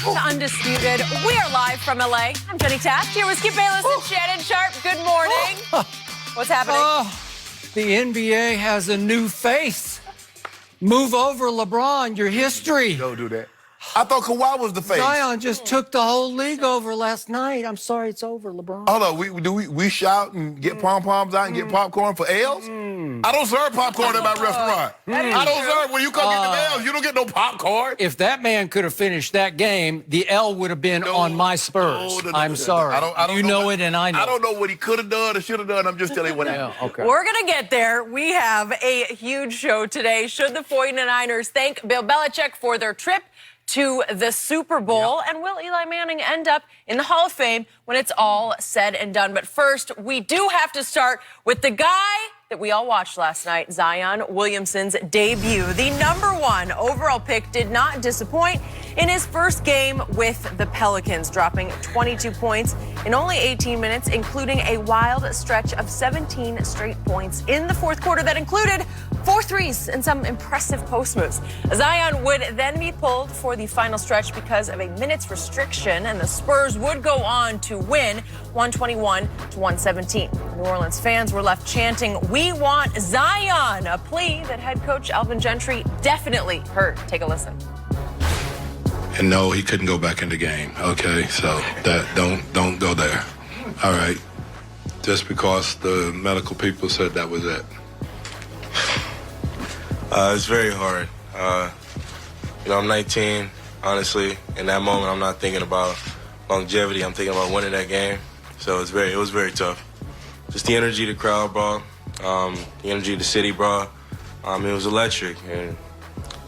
to Undisputed. We are live from LA. I'm Jenny Taft here with Skip Bayless and Shannon Sharp. Good morning. What's happening? The NBA has a new face. Move over, LeBron, your history. Don't do that. I thought Kawhi was the face. Zion just took the whole league over last night. I'm sorry it's over, LeBron. Hold on, we shout and get pom-poms out and get popcorn for L's? I don't serve popcorn at my restaurant. I don't serve, when you come get the L's, you don't get no popcorn. If that man could have finished that game, the L would have been on my Spurs. I'm sorry. I don't you know it and I know. I don't know what he could have done or should have done. I'm just telling you what happened. Yeah, okay. We're going to get there. We have a huge show today. Should the 49ers thank Bill Belichick for their trip to the Super Bowl? And will Eli Manning end up in the Hall of Fame when it's all said and done? But first, we do have to start with the guy that we all watched last night, Zion Williamson's debut. The #1 overall pick did not disappoint in his first game with the Pelicans, dropping 22 points in only 18 minutes, including a wild stretch of 17 straight points in the fourth quarter that included 4 threes and some impressive post moves. Zion would then be pulled for the final stretch because of a minutes restriction, and the Spurs would go on to win 121-117. New Orleans fans were left chanting, "We want Zion," a plea that head coach Alvin Gentry definitely heard. Take a listen. And no, he couldn't go back in the game. Okay, so that don't go there. All right, just because the medical people said that was it. It's very hard. I'm 19, honestly. In that moment, I'm not thinking about longevity. I'm thinking about winning that game. So it was very tough. Just the energy the crowd brought, the energy the city brought. It was electric, and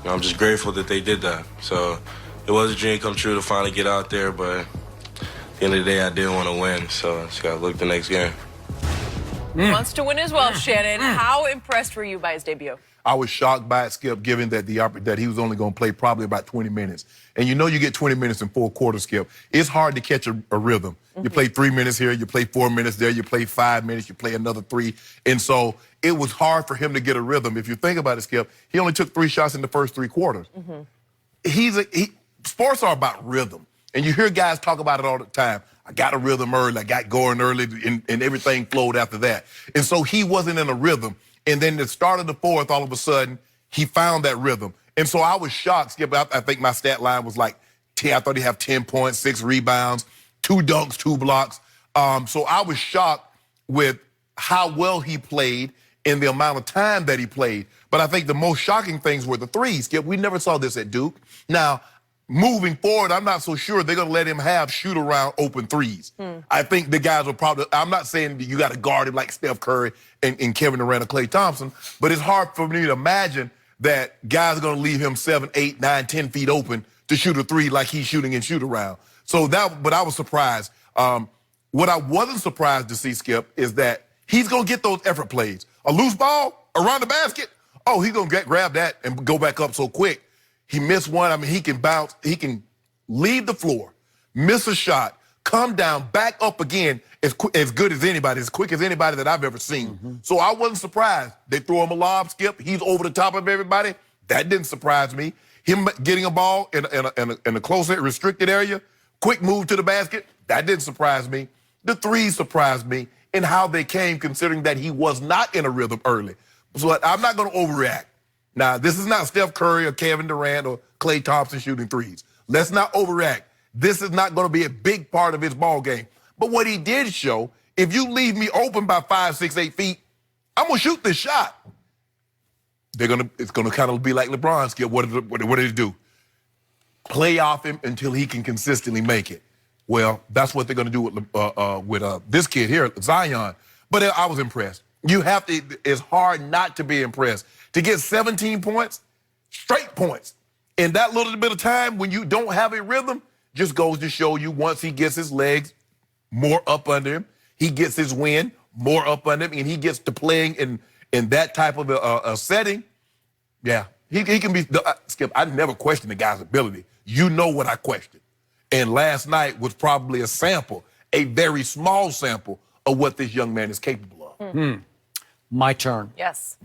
I'm just grateful that they did that. So it was a dream come true to finally get out there, but at the end of the day, I did want to win. So I just got to look at the next game. Wants to win as well, Shannon. How impressed were you by his debut? I was shocked by it, Skip, given that that he was only going to play probably about 20 minutes. And you get 20 minutes in 4 quarters, Skip. It's hard to catch a rhythm. You play 3 minutes here, you play 4 minutes there, you play 5 minutes, you play another 3. And so it was hard for him to get a rhythm. If you think about it, Skip, he only took 3 shots in the first 3 quarters. Sports are about rhythm. And you hear guys talk about it all the time. I got a rhythm early, I got going early, and everything flowed after that. And so he wasn't in a rhythm. And then the start of the fourth, all of a sudden, he found that rhythm. And so I was shocked, Skip. I think my stat line was like 10. I thought he'd have 10 points, 6 rebounds, 2 dunks, 2 blocks. So I was shocked with how well he played and the amount of time that he played. But I think the most shocking things were the threes, Skip. We never saw this at Duke. Now, moving forward, I'm not so sure they're going to let him have shoot-around open threes. I think the guys will probably – I'm not saying you got to guard him like Steph Curry and Kevin Durant or Klay Thompson, but it's hard for me to imagine that guys are going to leave him 7, 8, 9, 10 feet open to shoot a 3 like he's shooting in shoot-around. But I was surprised. What I wasn't surprised to see, Skip, is that he's going to get those effort plays. A loose ball around the basket, he's going to grab that and go back up so quick. He missed one. I mean, he can bounce. He can leave the floor, miss a shot, come down, back up again as good as anybody, as quick as anybody that I've ever seen. So I wasn't surprised. They throw him a lob, Skip. He's over the top of everybody. That didn't surprise me. Him getting a ball in a close, restricted area, quick move to the basket, that didn't surprise me. The threes surprised me in how they came, considering that he was not in a rhythm early. So I'm not going to overreact. Now, this is not Steph Curry or Kevin Durant or Klay Thompson shooting threes. Let's not overreact. This is not going to be a big part of his ball game. But what he did show, if you leave me open by 5, 6, 8 feet, I'm going to shoot this shot. It's going to kind of be like LeBron, Skip. What did he do? Play off him until he can consistently make it. Well, that's what they're going to do with this kid here, Zion. But I was impressed. It's hard not to be impressed. To get 17 points, straight points, in that little bit of time when you don't have a rhythm, just goes to show you once he gets his legs more up under him, he gets his wind more up under him, and he gets to playing in that type of a setting, yeah, he can be, Skip, I never questioned the guy's ability. You know what I questioned. And last night was probably a sample, a very small sample of what this young man is capable of. My turn. Yes.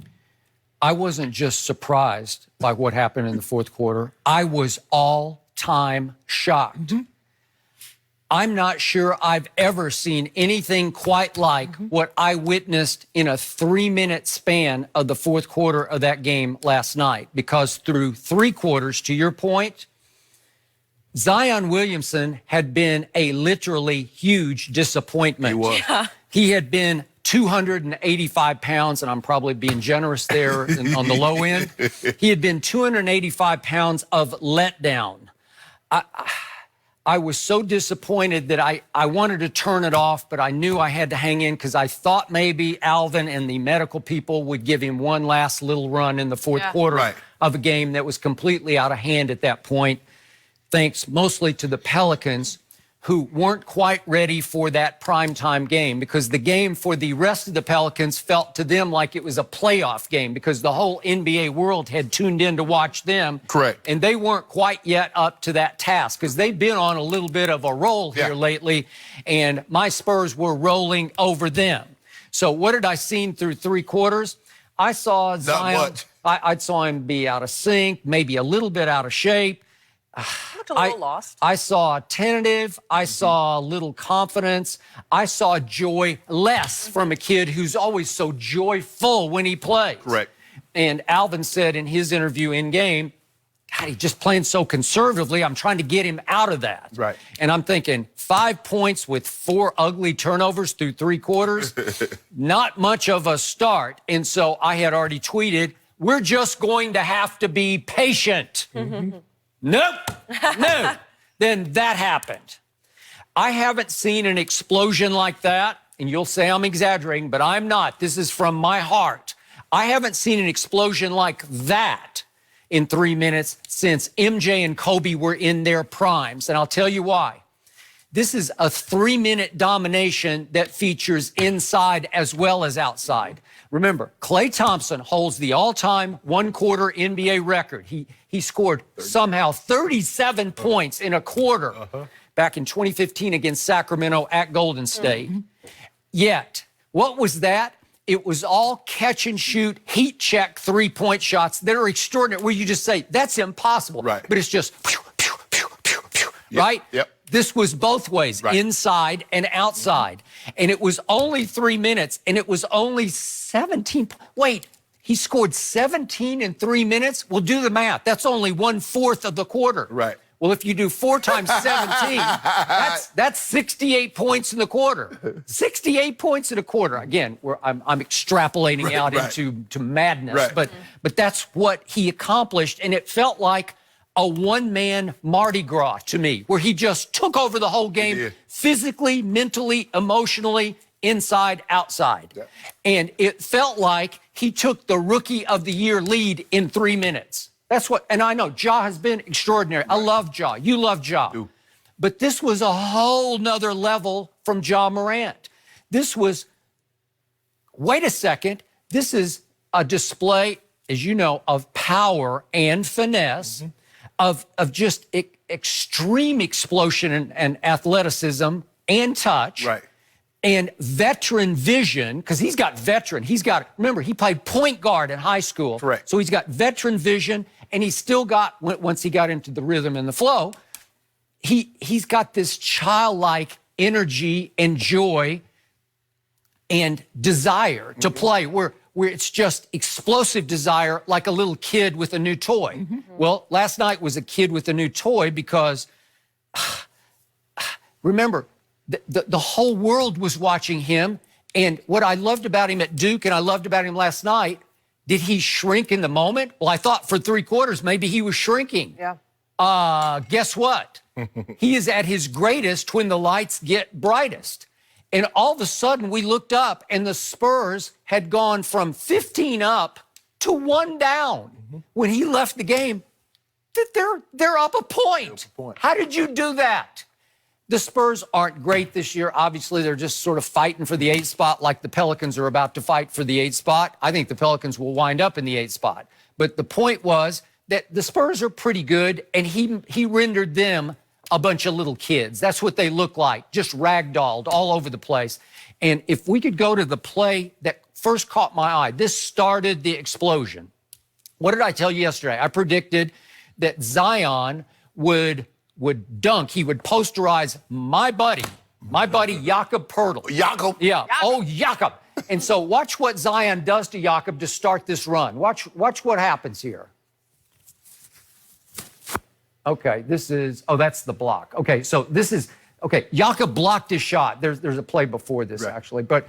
I wasn't just surprised by what happened in the fourth quarter. I was all time shocked. I'm not sure I've ever seen anything quite like what I witnessed in a 3-minute span of the fourth quarter of that game last night. Because through 3 quarters, to your point, Zion Williamson had been a literally huge disappointment. He was. Yeah. He had been 285 pounds, and I'm probably being generous there on the low end. He had been 285 pounds of letdown. I was so disappointed that I wanted to turn it off, but I knew I had to hang in because I thought maybe Alvin and the medical people would give him one last little run in the fourth quarter of a game that was completely out of hand at that point, thanks mostly to the Pelicans, who weren't quite ready for that primetime game, because the game for the rest of the Pelicans felt to them like it was a playoff game because the whole NBA world had tuned in to watch them. Correct. And they weren't quite yet up to that task because they've been on a little bit of a roll here lately, and my Spurs were rolling over them. So what did I see through 3 quarters? I saw Zion. I saw him be out of sync, maybe a little bit out of shape. Looked a little lost. I saw tentative. I saw little confidence. I saw joy less from a kid who's always so joyful when he plays. Correct. And Alvin said in his interview in game, God, he's just playing so conservatively. I'm trying to get him out of that. Right. And I'm thinking 5 points with 4 ugly turnovers through 3 quarters, not much of a start. And so I had already tweeted, we're just going to have to be patient. Nope, no. Then that happened. I haven't seen an explosion like that, and you'll say I'm exaggerating, but I'm not. This is from my heart. I haven't seen an explosion like that in 3 minutes since MJ and Kobe were in their primes, and I'll tell you why. This is a 3-minute domination that features inside as well as outside. Remember, Klay Thompson holds the all-time one-quarter NBA record. He scored somehow 37 points in a quarter back in 2015 against Sacramento at Golden State. Yet, what was that? It was all catch-and-shoot, heat-check three-point shots that are extraordinary, where you just say, that's impossible. Right. But it's just, pew, pew, pew, pew, pew, right? Yep. This was both ways, inside and outside. And it was only 3 minutes, and it was only 17. Wait, he scored 17 in 3 minutes? Well, do the math. That's only 1/4 of the quarter. Right. Well, if you do 4 times 17, that's 68 points in the quarter. 68 points in a quarter. Again, I'm extrapolating out into madness, but that's what he accomplished, and it felt like a one-man Mardi Gras to me, where he just took over the whole game physically, mentally, emotionally, inside, outside. And it felt like he took the Rookie of the Year lead in 3 minutes. That's what, and I know Ja has been extraordinary. I love Ja. You love Ja. But this was a whole nother level from Ja Morant. This was, wait a second, this is a display, as you know, of power and finesse, of just extreme explosion and athleticism and touch. And veteran vision, because he's got veteran. Remember, he played point guard in high school. So he's got veteran vision, and he's still got, once he got into the rhythm and the flow, he's got this childlike energy and joy and desire to play, where it's just explosive desire, like a little kid with a new toy. Well, last night was a kid with a new toy because, remember, the whole world was watching him. And what I loved about him at Duke and I loved about him last night, did he shrink in the moment? Well, I thought for 3 quarters, maybe he was shrinking. Guess what? He is at his greatest when the lights get brightest. And all of a sudden, we looked up, and the Spurs had gone from 15 up to 1 down. When he left the game, they're up a point. How did you do that? The Spurs aren't great this year. Obviously, they're just sort of fighting for the 8th spot like the Pelicans are about to fight for the 8th spot. I think the Pelicans will wind up in the 8th spot. But the point was that the Spurs are pretty good, and he rendered them a bunch of little kids. That's what they look like, just ragdolled all over the place. And if we could go to the play that first caught my eye, this started the explosion. What did I tell you yesterday? I predicted that Zion would would dunk, he would posterize my buddy Jakob Poeltl. Jakob. Yeah. Oh, Jakob. And so watch what Zion does to Jakob to start this run. Watch what happens here. Okay, that's the block. Okay, so this is, okay, Jakob blocked his shot. There's a play before this, actually. But